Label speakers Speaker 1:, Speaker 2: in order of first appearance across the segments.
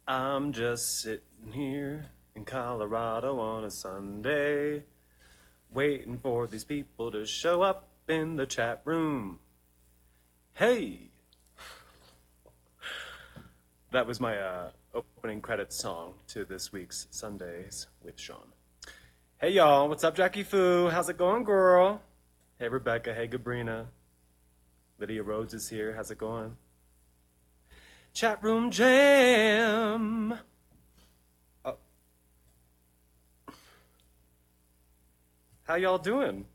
Speaker 1: I'm just sitting here in Colorado on a Sunday, waiting for these people to show up in the chat room. Hey, that was my opening credits song to this week's Sundays with Sean. Hey y'all, what's up, Jackie Fu? How's it going, girl? Hey Rebecca, hey Gabrina. Lydia Rhodes is here. How's it going? Chat room jam. Oh. How y'all doing?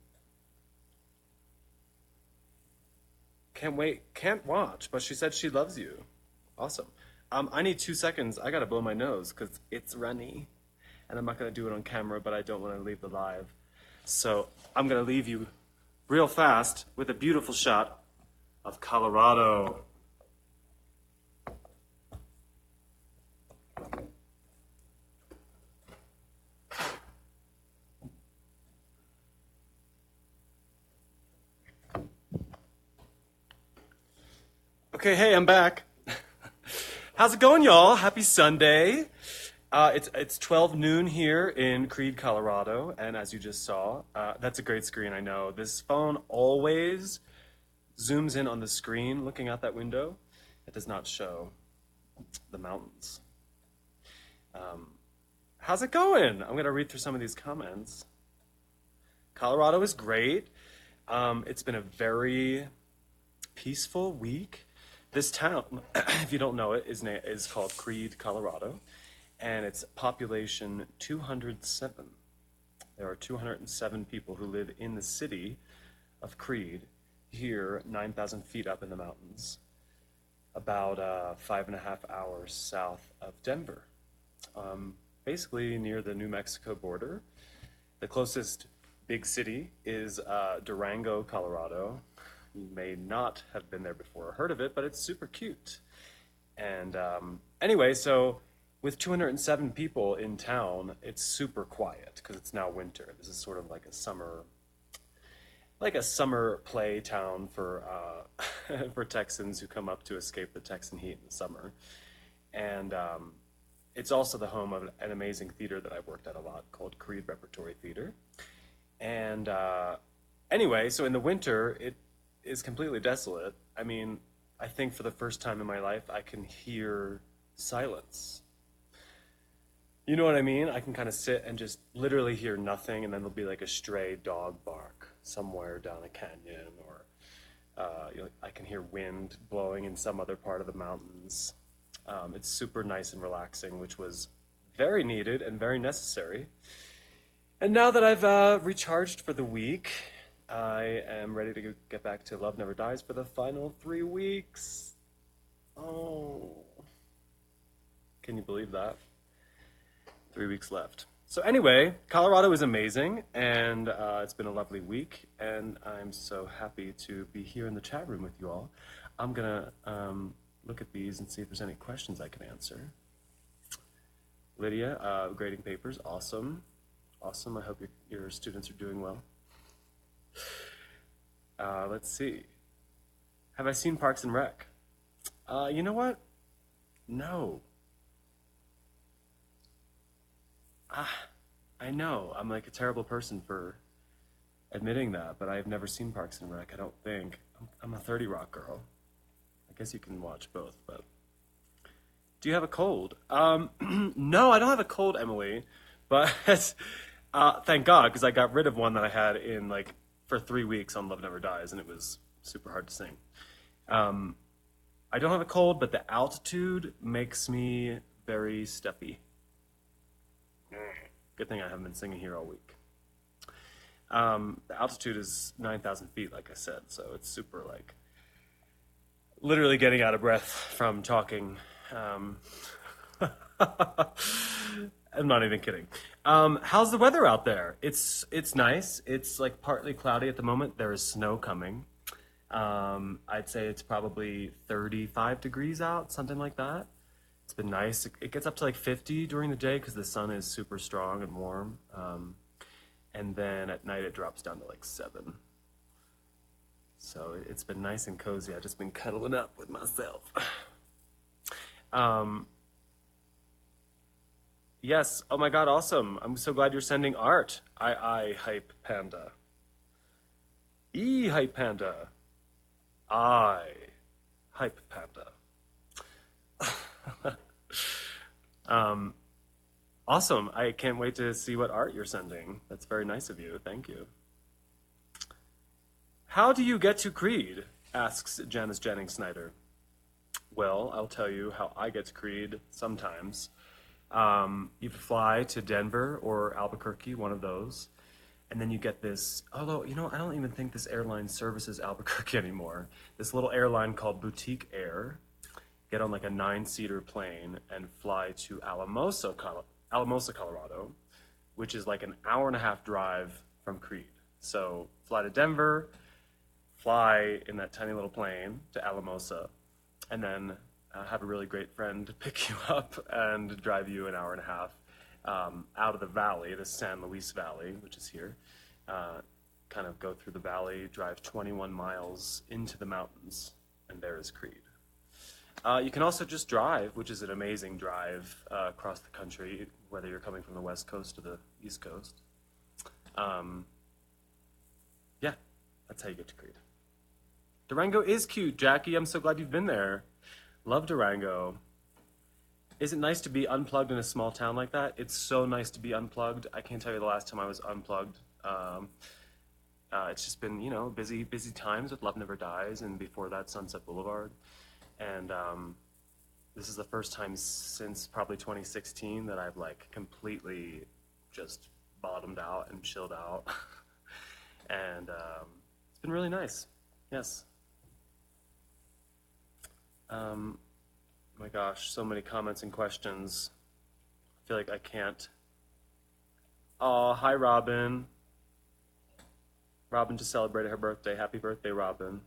Speaker 1: Can't wait, can't watch, but she said she loves you. Awesome. I need 2 seconds. I gotta blow my nose because it's runny. And I'm not gonna do it on camera, but I don't want to leave the live. So I'm gonna leave you real fast with a beautiful shot of Colorado. Okay, hey, I'm back. How's it going, y'all? Happy Sunday. It's 12 noon here in Creede, Colorado, and as you just saw, that's a great screen, I know. This phone always zooms in on the screen looking out that window. It does not show the mountains. How's it going? I'm gonna read through some of these comments. Colorado is great. It's been a very peaceful week. This town, if you don't know it, is called Creede, Colorado, and it's population 207. There are 207 people who live in the city of Creede, here 9,000 feet up in the mountains, about 5.5 hours south of Denver, basically near the New Mexico border. The closest big city is Durango, Colorado. You may not have been there before or heard of it, but it's super cute. And anyway, so with 207 people in town, it's super quiet because it's now winter. This is sort of like a summer play town for for Texans who come up to escape the Texan heat in the summer. And it's also the home of an amazing theater that I've worked at a lot called Creede Repertory Theater. And anyway, so in the winter, it is completely desolate. I mean, I think for the first time in my life, I can hear silence. You know what I mean? I can kind of sit and just literally hear nothing, and then there'll be like a stray dog bark somewhere down a canyon, or I can hear wind blowing in some other part of the mountains. It's super nice and relaxing, which was very needed and very necessary. And now that I've recharged for the week, I am ready to get back to Love Never Dies for the final 3 weeks. Oh, can you believe that? 3 weeks left. So anyway, Colorado is amazing, and it's been a lovely week, and I'm so happy to be here in the chat room with you all. I'm gonna look at these and see if there's any questions I can answer. Lydia, grading papers, awesome. Awesome, I hope your students are doing well. Let's see. Have I seen Parks and Rec? You know what? No. I know. I'm like a terrible person for admitting that, but I've never seen Parks and Rec, I don't think. I'm a 30 Rock girl. I guess you can watch both, but... Do you have a cold? No, I don't have a cold, Emily, but thank God, because I got rid of one that I had in like for 3 weeks on Love Never Dies, and it was super hard to sing. I don't have a cold, but the altitude makes me very stuffy. Good thing I haven't been singing here all week. The altitude is 9,000 feet, like I said, so it's super like literally getting out of breath from talking. I'm not even kidding. How's the weather out there? It's nice. It's like partly cloudy at the moment. There is snow coming. I'd say it's probably 35 degrees out, something like that. It's been nice. It gets up to like 50 during the day because the sun is super strong and warm. And then at night it drops down to like 7. So it's been nice and cozy. I've just been cuddling up with myself. Yes. Oh my God, awesome. I'm so glad you're sending art. I hype panda. Hype panda. I hype panda. Um, awesome. I can't wait to see what art you're sending. That's very nice of you. Thank you. How do you get to Creed? Asks Janice Jennings Snyder. Well, I'll tell you how I get to Creed sometimes. You fly to Denver or Albuquerque, one of those, and then you get this. Although, I don't even think this airline services Albuquerque anymore. This little airline called Boutique Air. Get on like a 9-seater plane and fly to Alamosa, Colorado, which is like an hour and a half drive from Creed. So fly to Denver, fly in that tiny little plane to Alamosa, and then have a really great friend pick you up and drive you an hour and a half out of the valley, the San Luis Valley, which is here. Kind of go through the valley, drive 21 miles into the mountains, and there is Creed. You can also just drive, which is an amazing drive across the country, whether you're coming from the West Coast or the East Coast. Yeah, that's how you get to Creed. Durango is cute, Jackie. I'm so glad you've been there. Love Durango. Is it nice to be unplugged in a small town like that? It's so nice to be unplugged. I can't tell you the last time I was unplugged. It's just been, busy times with Love Never Dies, and before that, Sunset Boulevard. And this is the first time since probably 2016 that I've like completely just bottomed out and chilled out. And it's been really nice. Yes. My gosh, so many comments and questions. I feel like I can't. Oh, hi, Robin. Robin just celebrated her birthday. Happy birthday, Robin.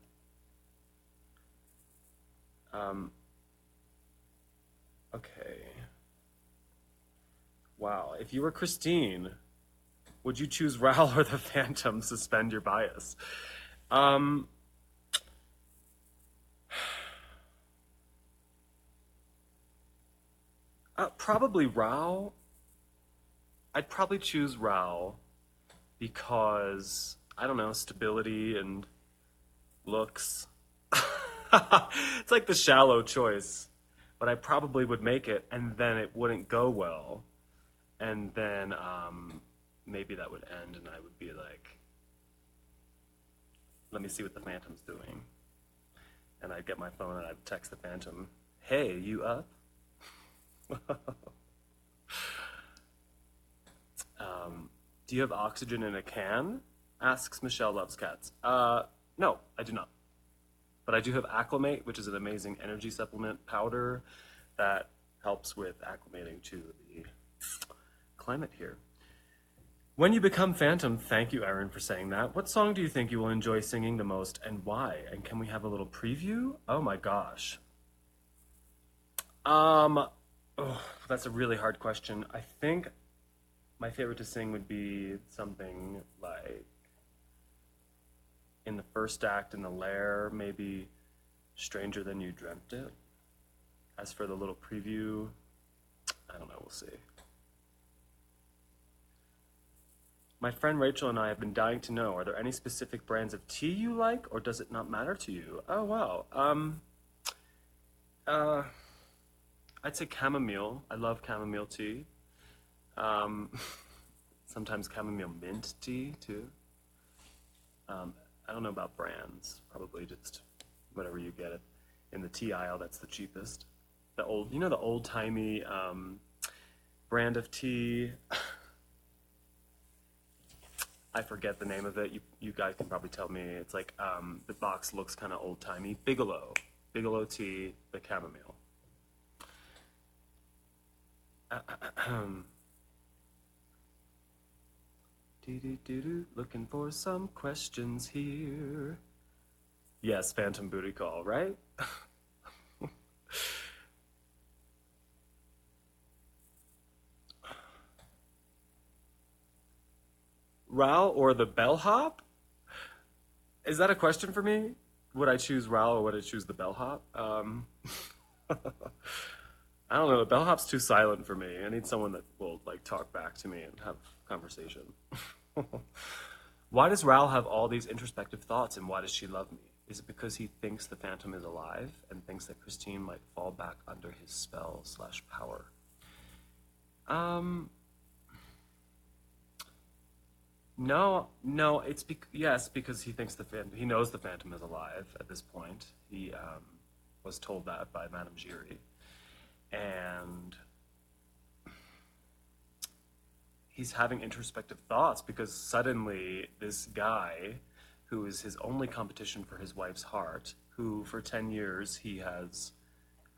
Speaker 1: Okay. Wow. If you were Christine, would you choose Raoul or the Phantom? Suspend your bias. Probably Raoul. I'd probably choose Raoul because, I don't know, stability and looks. It's like the shallow choice, but I probably would make it, and then it wouldn't go well, and then maybe that would end, and I would be like, "Let me see what the Phantom's doing," and I'd get my phone and I'd text the Phantom, "Hey, you up?" Do you have oxygen in a can? Asks Michelle Loves Cats. No, I do not. But I do have Acclimate, which is an amazing energy supplement powder that helps with acclimating to the climate here. When you become Phantom, thank you, Erin, for saying that. What song do you think you will enjoy singing the most and why? And can we have a little preview? Oh my gosh. That's a really hard question. I think my favorite to sing would be something like in the first act in The Lair, maybe Stranger Than You Dreamt It. As for the little preview, I don't know, we'll see. My friend Rachel and I have been dying to know, are there any specific brands of tea you like, or does it not matter to you? Oh, wow. I'd say chamomile. I love chamomile tea. Sometimes chamomile mint tea, too. I don't know about brands. Probably just whatever you get it in the tea aisle. That's the cheapest. The old-timey brand of tea. I forget the name of it. You guys can probably tell me. It's like the box looks kind of old-timey. Bigelow tea, the chamomile. Looking for some questions here. Yes, Phantom Booty Call, right? Raoul or the bellhop? Is that a question for me? Would I choose Raoul or would I choose the bellhop? I don't know. The bellhop's too silent for me. I need someone that will like talk back to me and have conversation. Why does Raoul have all these introspective thoughts, and why does she love me? Is it because he thinks the Phantom is alive and thinks that Christine might fall back under his spell slash power? Um, no, no. Yes, because he thinks the Phantom. He knows the Phantom is alive at this point. He was told that by Madame Giry, and he's having introspective thoughts because suddenly this guy, who is his only competition for his wife's heart, who for 10 years he has,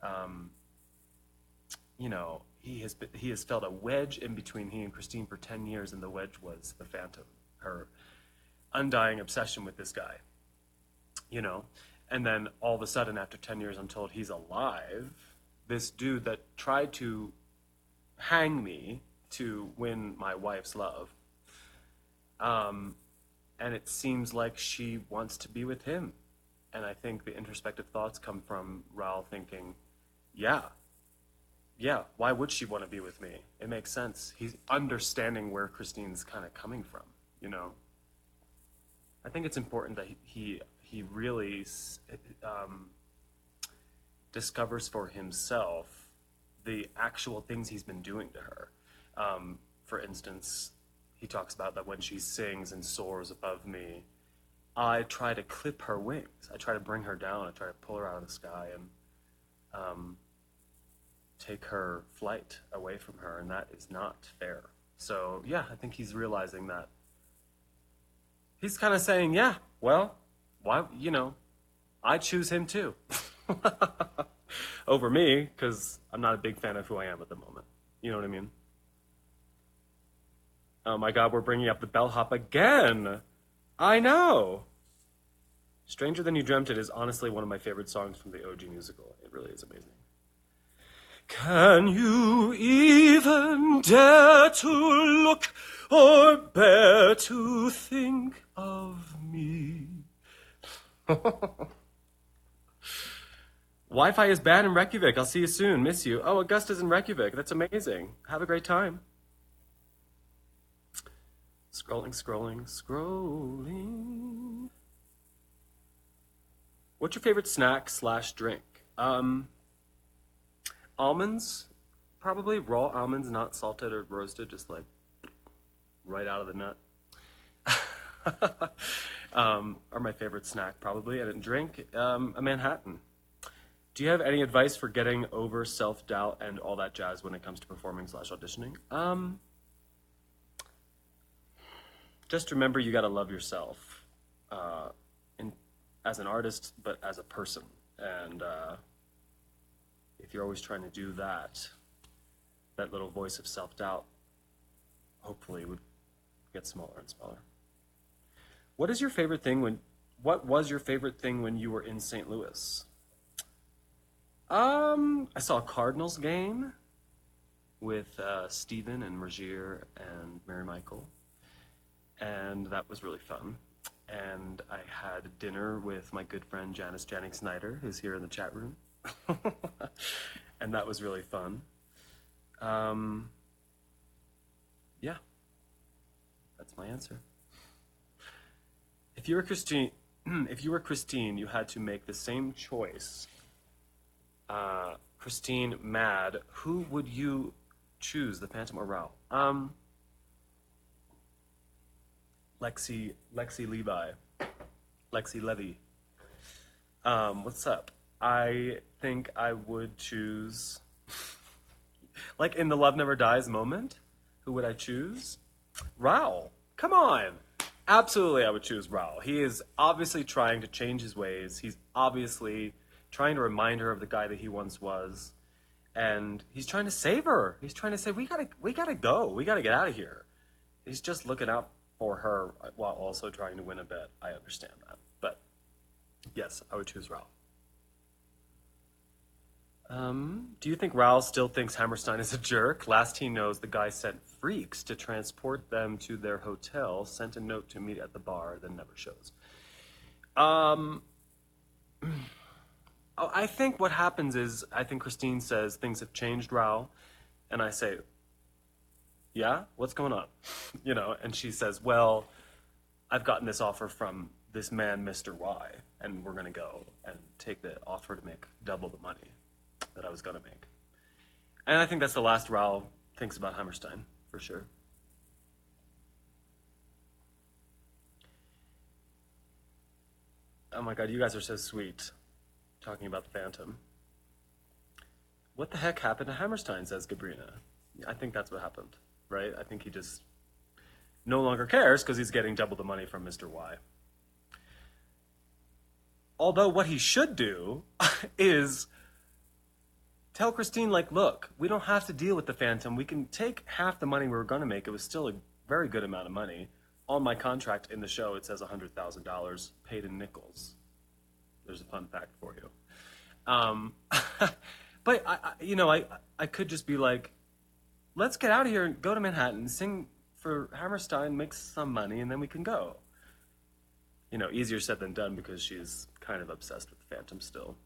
Speaker 1: um, he has felt a wedge in between he and Christine for 10 years, and the wedge was the Phantom, her undying obsession with this guy, you know? And then all of a sudden, after 10 years, I'm told he's alive. This dude that tried to hang me to win my wife's love. Um, and it seems like she wants to be with him. And I think the introspective thoughts come from Raoul thinking, yeah, yeah, why would she want to be with me? It makes sense. He's understanding where Christine's kind of coming from, you know? I think it's important that he really um, discovers for himself the actual things he's been doing to her. For instance, he talks about that when she sings and soars above me, I try to clip her wings. I try to bring her down. I try to pull her out of the sky and um, take her flight away from her, and that is not fair. So, yeah, I think he's realizing that. He's kind of saying, yeah, well, why, I choose him too. Over me, because I'm not a big fan of who I am at the moment. You know what I mean? Oh my god, we're bringing up the bellhop again! I know! Stranger Than You Dreamt It is honestly one of my favorite songs from the OG musical. It really is amazing. Can you even dare to look or bear to think of me? Wi-Fi is bad in Reykjavik. I'll see you soon. Miss you. Oh, Augusta's in Reykjavik. That's amazing. Have a great time. Scrolling, scrolling, scrolling. What's your favorite snack slash drink? Almonds, probably. Raw almonds, not salted or roasted, just like right out of the nut. Are my favorite snack, probably. And a drink, a Manhattan. Do you have any advice for getting over self-doubt and all that jazz when it comes to performing slash auditioning? Just remember you gotta love yourself, in, as an artist, but as a person. And if you're always trying to do that, that little voice of self-doubt hopefully would get smaller and smaller. What was your favorite thing when you were in St. Louis? I saw a Cardinals game with Steven and Mergier and Mary Michael, and that was really fun. And I had dinner with my good friend Janice Jannings Snyder, who's here in the chat room, and that was really fun. Yeah, that's my answer. If you were Christine, you had to make the same choice. Christine, Mad, who would you choose, the Phantom or Raoul? Lexi Levi. Lexi Levy. What's up? I think I would choose, like in the Love Never Dies moment, who would I choose? Raoul. Come on. Absolutely, I would choose Raoul. He is obviously trying to change his ways. He's obviously trying to remind her of the guy that he once was. And he's trying to save her. He's trying to say, we gotta go. We gotta get out of here. He's just looking out for her while also trying to win a bet. I understand that. But yes, I would choose Raoul. Do you think Raoul still thinks Hammerstein is a jerk? Last he knows, the guy sent freaks to transport them to their hotel, sent a note to meet at the bar, then never shows. Um, Oh, I think what happens is, I think Christine says things have changed, Raul, and I say, yeah, what's going on? You know, and she says, well, I've gotten this offer from this man, Mr. Y, and we're gonna go and take the offer to make double the money that I was gonna make. And I think that's the last Raul thinks about Hammerstein, for sure. Oh my god, you guys are so sweet, talking about the Phantom. What the heck happened to Hammerstein, says Gabrina. I think that's what happened, right? I think he just no longer cares because he's getting double the money from Mr. Y. Although what he should do is tell Christine, like, look, we don't have to deal with the Phantom. We can take half the money we were going to make. It was still a very good amount of money. On my contract in the show, it says $100,000 paid in nickels. There's a fun fact for you. But I could just be like, let's get out of here and go to Manhattan, sing for Hammerstein, make some money, and then we can go. You know, easier said than done because she's kind of obsessed with the Phantom still.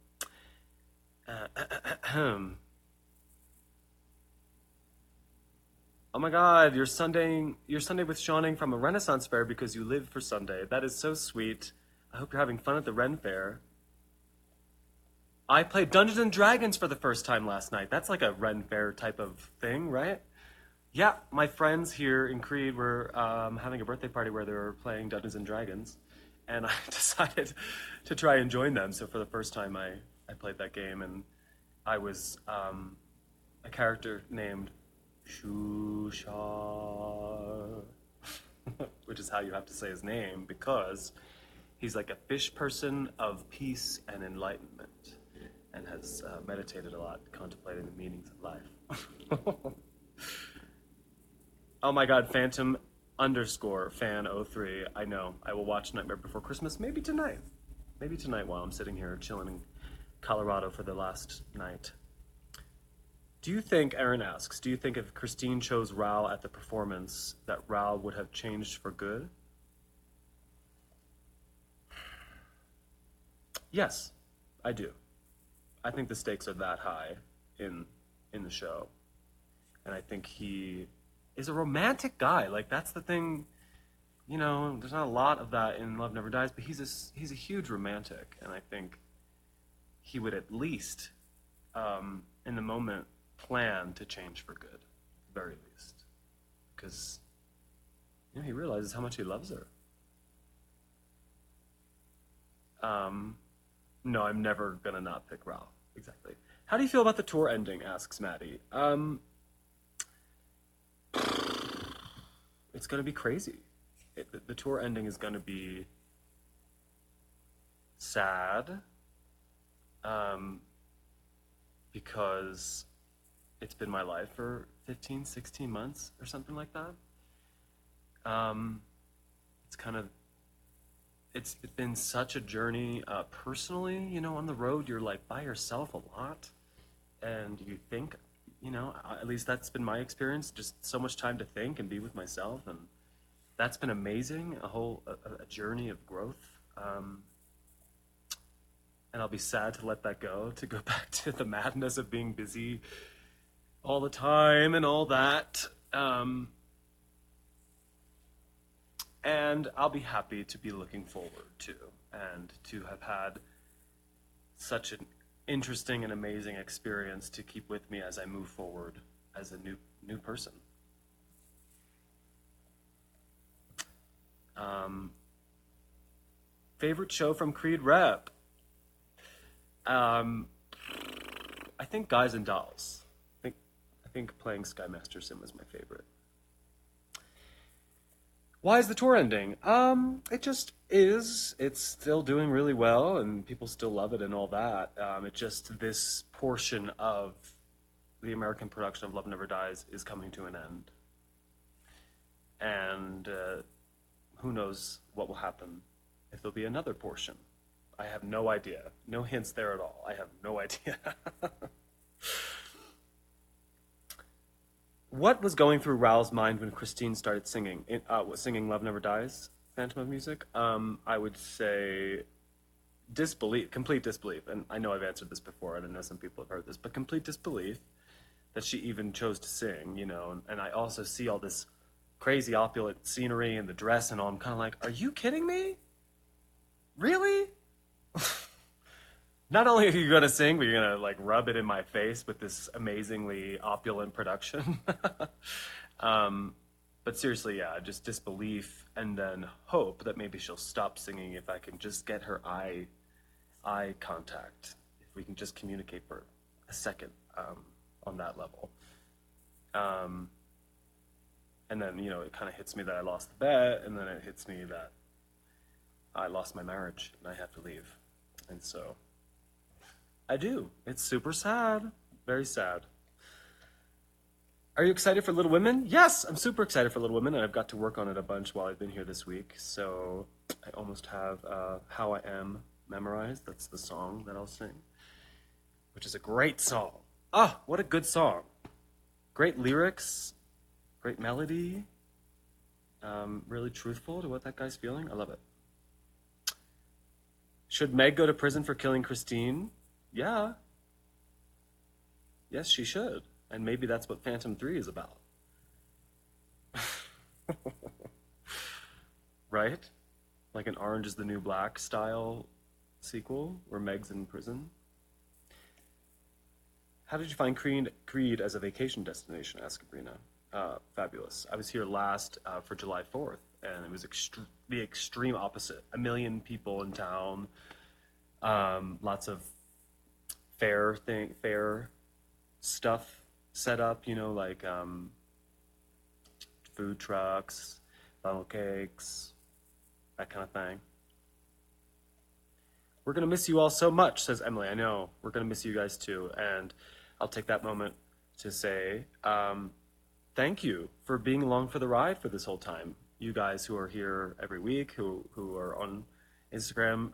Speaker 1: Oh my God, you're Sunday with Shawning from a Renaissance fair because you live for Sunday. That is so sweet. I hope you're having fun at the Ren Fair. I played Dungeons and Dragons for the first time last night. That's like a Ren Fair type of thing, right? Yeah, my friends here in Creed were having a birthday party where they were playing Dungeons and Dragons, and I decided to try and join them. So for the first time, I played that game, and I was a character named Shushar, which is how you have to say his name, because he's like a fish person of peace and enlightenment, and has meditated a lot, contemplating the meanings of life. Oh my God, Phantom underscore fan 03. I know. I will watch Nightmare Before Christmas maybe tonight. Maybe tonight while I'm sitting here chilling in Colorado for the last night. Do you think, Aaron asks, do you think if Christine chose Raul at the performance, that Raul would have changed for good? Yes, I do. I think the stakes are that high in the show. And I think he is a romantic guy. Like, that's the thing, you know, there's not a lot of that in Love Never Dies, but he's a huge romantic, and I think he would at least, in the moment, plan to change for good, at the very least. Because, you know, he realizes how much he loves her. No, I'm never gonna not pick Ralph. Exactly. How do you feel about the tour ending, asks Maddie. It's gonna be crazy. The tour ending is gonna be sad, because it's been my life for 15, 16 months or something like that. It's kind of, it's been such a journey personally, you know, on the road, you're like by yourself a lot, and you think, you know, at least that's been my experience, just so much time to think and be with myself, and that's been amazing, a journey of growth. And I'll be sad to let that go, to go back to the madness of being busy all the time and all that. And I'll be happy to be looking forward to, and to have had such an interesting and amazing experience to keep with me as I move forward as a new person. Favorite show from Creed Rep? I think Guys and Dolls. I think playing Sky Master Sim was my favorite. Why is the tour ending? It just is. It's still doing really well, and people still love it and all that. It just, this portion of the American production of Love Never Dies is coming to an end. And who knows what will happen if there'll be another portion. I have no idea. No hints there at all. I have no idea. What was going through Raul's mind when Christine started singing Love Never Dies, Phantom of Music? I would say disbelief, complete disbelief. And I know I've answered this before, and I know some people have heard this, but complete disbelief that she even chose to sing, you know. And I also see all this crazy opulent scenery and the dress and all. I'm kind of like, are you kidding me? Really? Not only are you gonna sing, but you're gonna like rub it in my face with this amazingly opulent production. um, but seriously, yeah, just disbelief and then hope that maybe she'll stop singing if I can just get her eye contact. If we can just communicate for a second on that level. Um, and then, you know, it kind of hits me that I lost the bet, and then it hits me that I lost my marriage and I have to leave. And so I do. It's super sad. Very sad. Are you excited for Little Women? Yes, I'm super excited for Little Women, and I've got to work on it a bunch while I've been here this week. So I almost have How I Am memorized. That's the song that I'll sing, which is a great song. Ah, what a good song. Great lyrics, great melody, really truthful to what that guy's feeling. I love it. Should Meg go to prison for killing Christine? Yeah. Yes, she should. And maybe that's what Phantom 3 is about. Right? Like an Orange is the New Black style sequel where Meg's in prison. How did you find Creed as a vacation destination? Asked Sabrina. Fabulous. I was here last for July 4th, and it was the extreme opposite. 1 million people in town, lots of fair stuff set up, you know, like food trucks, funnel cakes, that kind of thing. We're going to miss you all so much, says Emily. I know. We're going to miss you guys too. And I'll take that moment to say thank you for being along for the ride for this whole time. You guys who are here every week, who are on Instagram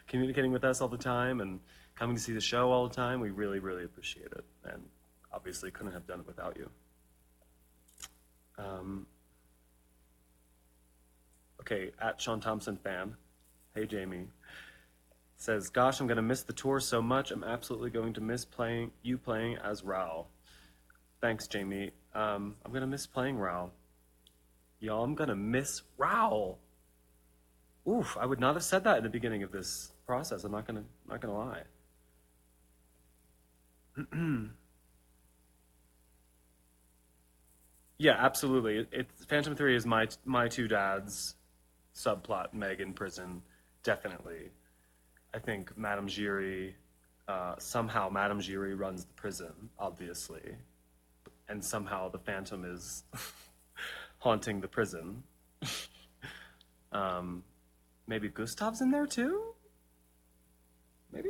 Speaker 1: communicating with us all the time and coming to see the show all the time, we really, really appreciate it. And obviously couldn't have done it without you. Okay, at Sean Thompson fan. Hey, Jamie. Says, gosh, I'm going to miss the tour so much. I'm absolutely going to miss playing as Raoul. Thanks, Jamie. I'm going to miss playing Raoul. Y'all, I'm going to miss Raoul. Oof, I would not have said that in the beginning of this process. I'm not going to lie. Yeah, absolutely. Phantom 3 is my two dads subplot, Meg in prison, definitely. I think Madame Giry, somehow Madame Giry runs the prison, obviously. And somehow the Phantom is haunting the prison. Maybe Gustav's in there too? Maybe?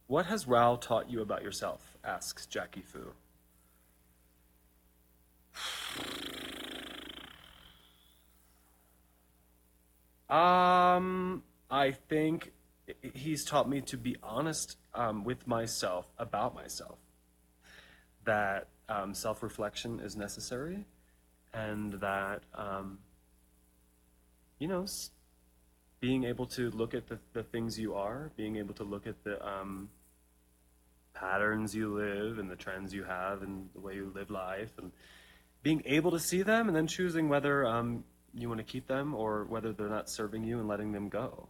Speaker 1: What has Raoul taught you about yourself? Asks Jackie Fu. I think he's taught me to be honest with myself about myself. That self-reflection is necessary, and that you know, being able to look at the things you are, being able to look at the patterns you live and the trends you have and the way you live life, and being able to see them and then choosing whether you want to keep them or whether they're not serving you and letting them go.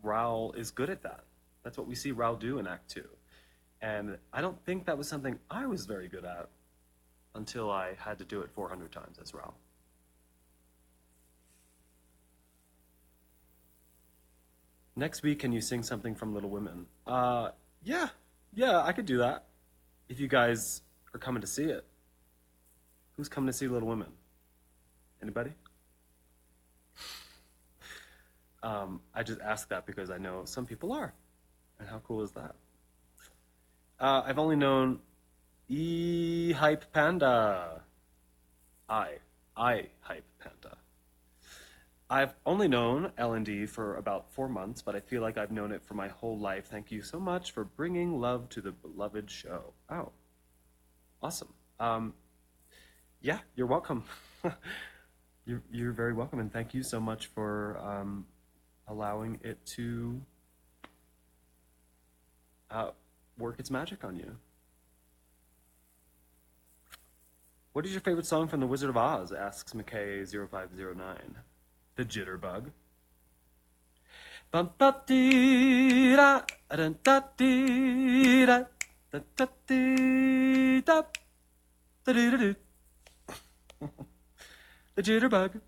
Speaker 1: Raoul is good at that. That's what we see Raoul do in Act 2. And I don't think that was something I was very good at until I had to do it 400 times as Raoul. Next week, can you sing something from Little Women? Yeah, I could do that. If you guys are coming to see it. Who's coming to see Little Women? Anybody? I just asked that because I know some people are. And how cool is that? I've only known Hype Panda. I Hype Panda. I've only known L&D for about 4 months, but I feel like I've known it for my whole life. Thank you so much for bringing love to the beloved show. Oh, awesome. Um, yeah, you're welcome. You're very welcome, and thank you so much for allowing it to uh, work its magic on you. What is your favorite song from The Wizard of Oz? Asks McKay0509. The Jitterbug. Bum da dee da da da dee da da da dee da da dee da doo. The Jitterbug.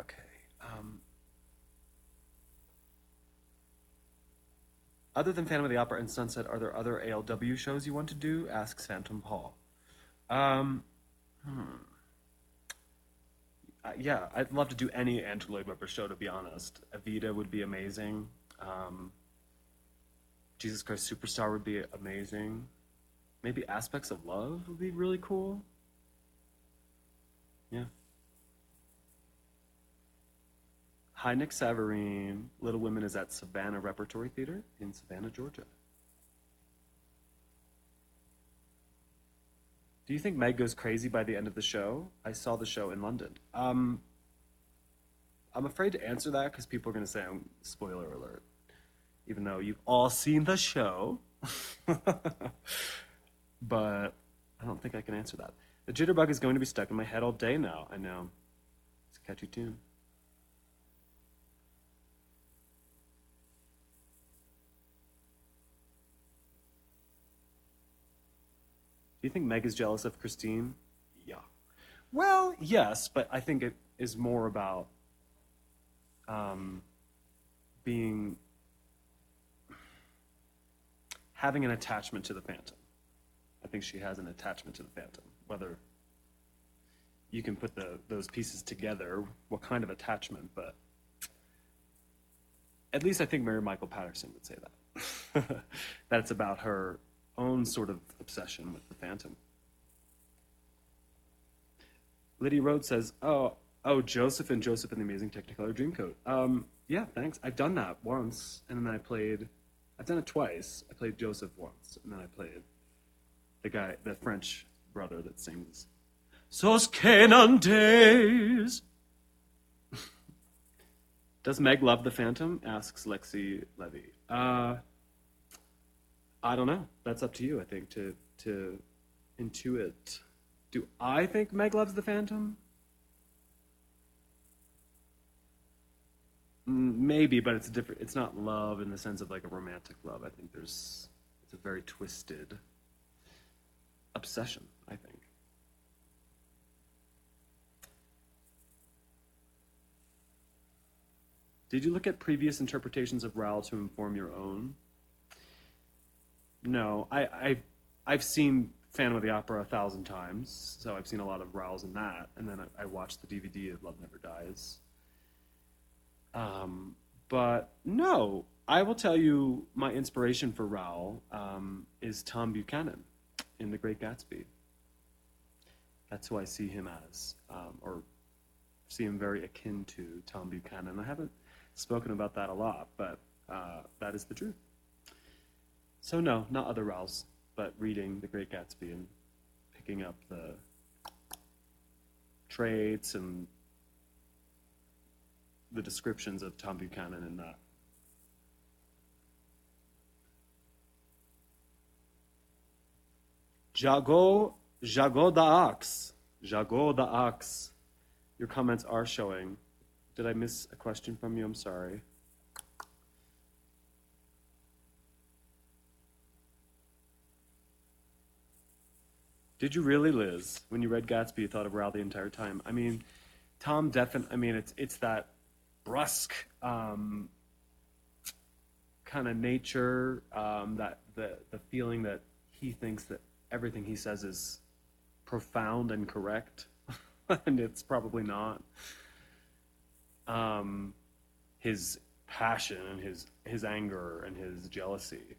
Speaker 1: Okay. Other than Phantom of the Opera and Sunset, are there other ALW shows you want to do? Asks Phantom Paul. Um, yeah, I'd love to do any Andrew Lloyd Webber show, to be honest. Evita would be amazing. Um, Jesus Christ Superstar would be amazing. Maybe Aspects of Love would be really cool. Yeah. Hi, Nick Savarine. Little Women is at Savannah Repertory Theater in Savannah, Georgia. Do you think Meg goes crazy by the end of the show? I saw the show in London. I'm afraid to answer that because people are going to say I'm spoiler alert, even though you've all seen the show. But I don't think I can answer that. The Jitterbug is going to be stuck in my head all day now. I know. It's a catchy tune. Do you think Meg is jealous of Christine? Yeah. Well, yes, but I think it is more about um, being having an attachment to the Phantom. I think she has an attachment to the Phantom. Whether you can put those pieces together, what kind of attachment, but at least I think Mary Michael Patterson would say that. That it's about her own sort of obsession with the Phantom. Lydia Rhodes says, "Oh, Joseph and Joseph and the Amazing Technicolor Dreamcoat." Yeah, thanks. I've done that once, and then I played. I've done it twice. I played Joseph once, and then I played the French brother that sings "Sos Canaan days." Does Meg love the Phantom? Asks Lexi Levy. I don't know. That's up to you, I think, to intuit. Do I think Meg loves the Phantom? Maybe, but it's different. It's not love in the sense of like a romantic love. I think it's a very twisted obsession, I think. Did you look at previous interpretations of Raoul to inform your own? No, I've seen Phantom of the Opera 1,000 times, so I've seen a lot of Raoul's in that, and then I watched the DVD of Love Never Dies. But no, I will tell you my inspiration for Raoul is Tom Buchanan in The Great Gatsby. That's who I see him as, or see him very akin to Tom Buchanan. I haven't spoken about that a lot, but that is the truth. So no, not other Raoul's, but reading The Great Gatsby and picking up the traits and the descriptions of Tom Buchanan in that. Jago da Ox. Jago da Ox. Your comments are showing. Did I miss a question from you? I'm sorry. Did you really, Liz? When you read Gatsby, you thought of Raoul the entire time. I mean, Tom definitely. I mean, it's that brusque kind of nature, that the feeling that he thinks that everything he says is profound and correct, and it's probably not. His passion and his anger and his jealousy,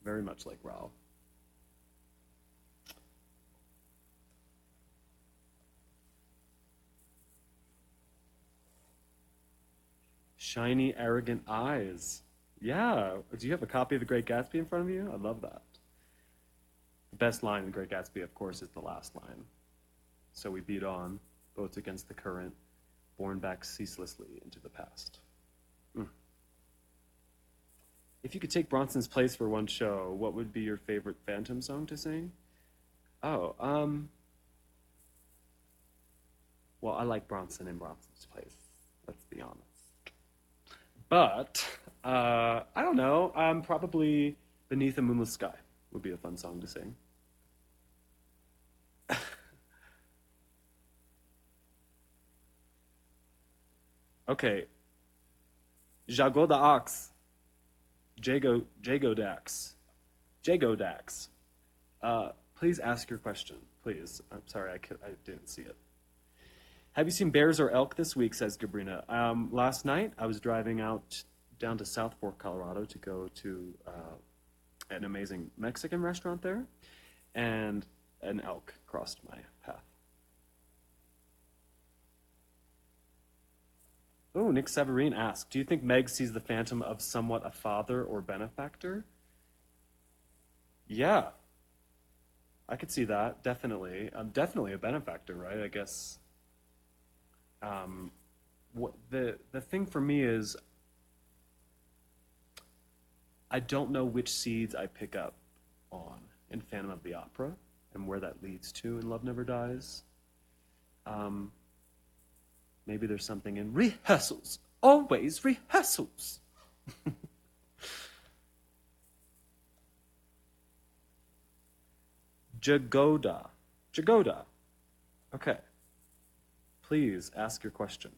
Speaker 1: very much like Raoul. Shiny, arrogant eyes. Yeah. Do you have a copy of The Great Gatsby in front of you? I love that. best line in The Great Gatsby, of course, is the last line. So we beat on, boats against the current, borne back ceaselessly into the past. If you could take Bronson's place for one show, what would be your favorite Phantom song to sing? Oh, well, I like Bronson in Bronson's place. Let's be honest. But I don't know. Probably "Beneath a Moonless Sky" would be a fun song to sing. Okay, Jagoda Ox, Jagodax, Jagodax. Please ask your question, please. I'm sorry, I didn't see it. Have you seen bears or elk this week? Says Gabrina. Last night I was driving out down to South Fork, Colorado, to go to an amazing Mexican restaurant there, and an elk crossed my path. Oh, Nick Severine asked, do you think Meg sees the Phantom of somewhat a father or benefactor? Yeah, I could see that, definitely. Definitely a benefactor, right? I guess. What the thing for me is, I don't know which seeds I pick up on in Phantom of the Opera and where that leads to in Love Never Dies. Maybe there's something in rehearsals, always rehearsals. Jagoda. Jagoda. Okay. Please ask your question.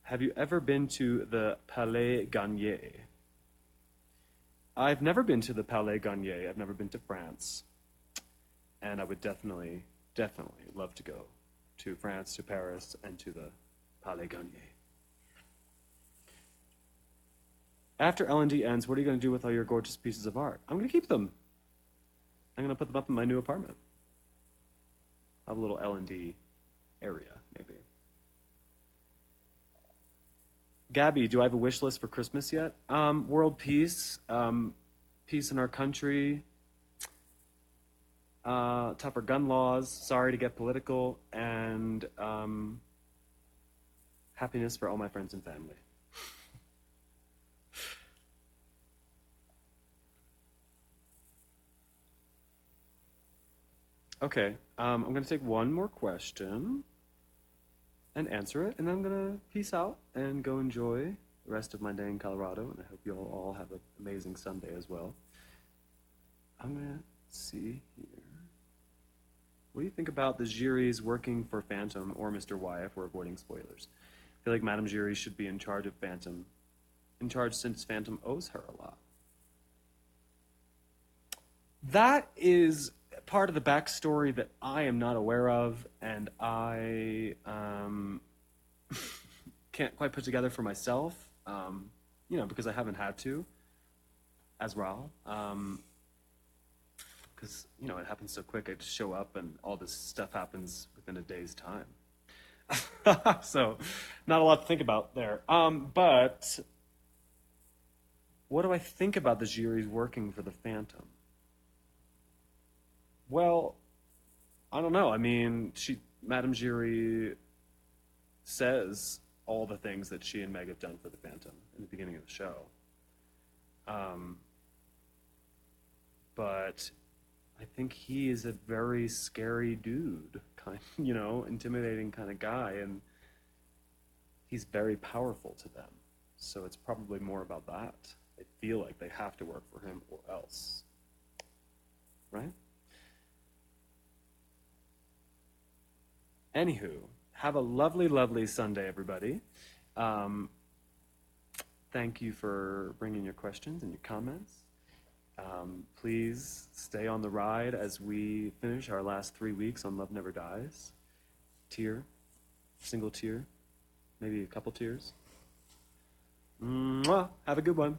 Speaker 1: Have you ever been to the Palais Garnier? I've never been to the Palais Garnier. I've never been to France. And I would definitely, definitely love to go to France, to Paris, and to the Palais Garnier. After L&D ends, what are you going to do with all your gorgeous pieces of art? I'm going to keep them. I'm going to put them up in my new apartment. I'll have a little L&D area, maybe. Gabby, do I have a wish list for Christmas yet? World peace, peace in our country, tougher gun laws, sorry to get political, and happiness for all my friends and family. Okay, I'm going to take one more question and answer it, and then I'm going to peace out and go enjoy the rest of my day in Colorado, and I hope you all have an amazing Sunday as well. I'm going to see here. What do you think about the Giris working for Phantom or Mr. Y if we're avoiding spoilers? I feel like Madame Giry should be in charge of Phantom, in charge since Phantom owes her a lot. That is part of the backstory that I am not aware of, and I can't quite put together for myself, because I haven't had to, as well. Because, it happens so quick. I just show up and all this stuff happens within a day's time. So, not a lot to think about there. But what do I think about the Giris working for the Phantom? Well, I don't know. I mean, Madame Giry says all the things that she and Meg have done for the Phantom in the beginning of the show. But I think he is a very scary dude, intimidating kind of guy, and he's very powerful to them. So it's probably more about that. They feel like they have to work for him or else. Right? Anywho, have a lovely, lovely Sunday, everybody. Thank you for bringing your questions and your comments. Please stay on the ride as we finish our last 3 weeks on Love Never Dies. Tear, single tear, maybe a couple tears. Mwah! Have a good one.